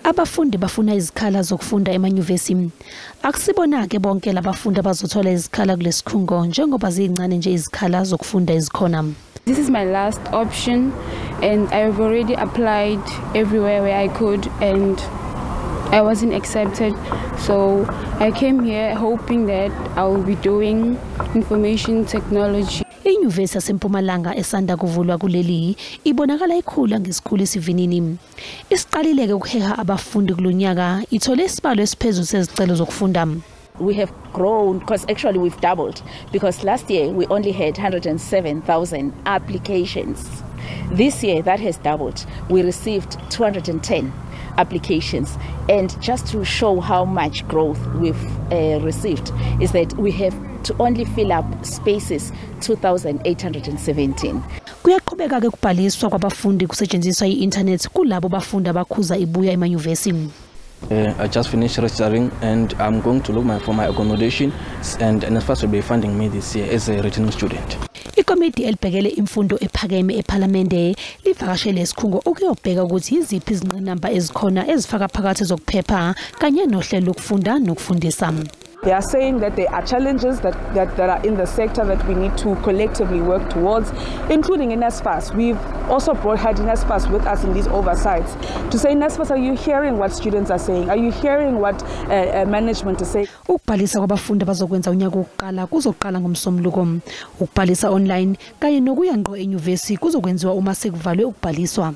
Abafundi bafuna izikhala zokufunda emanyuvesi. Akusibona ke bonke labafundi abazothola izikhala kulesikhungo njengoba zincane nje izikhala zokufunda ezikhona. This is my last option and I've already applied everywhere where I could and I wasn't accepted. So I came here hoping that I will be doing information technology. Inyuvesi yaseMpumalanga esanda kuvulwa kuleli ibonakala ikhula ngesikhulu isivinini. Isiqalile ke ukuheha abafundi kulonyaka ithole isibalo esiphezulu sezicelo zokufunda. We have grown because actually we've doubled because last year we only had 107,000 applications. This year that has doubled. We received 210 applications, and just to show how much growth we've received is that we have to only fill up spaces 2,817. Kuyaqhubeka ke kubhaliswa kwabafundi kusetshenziswa i-internet kulabo bafundi abakhuza ibuya emanyuvesi. I just finished registering and I'm going to look for my accommodation, and NSFAS will be funding me this year as a returning student. Ikomiti elibhekele imfundo ephakeme eParliamente livakashele isikhungo ukuyobheka ukuthi iziphi izingqinamba ezikhona ezifaka phakathi zokuphepha kanye nohlelo lokufunda nokufundisa. They are saying that there are challenges that are in the sector that we need to collectively work towards, including in NSFAS. We've also had NSFAS with us in these oversights to say, NSFAS, are you hearing what students are saying? Are you hearing what management is saying? Ukubhalisa kwabafundi bazokwenza unyaka wokuqala kuzoqala ngomsombuluko. Ukubhalisa online kanye nokuya ngqo enyuvesi kuzokwenziwa uma sekuvalwe ukubhaliswa.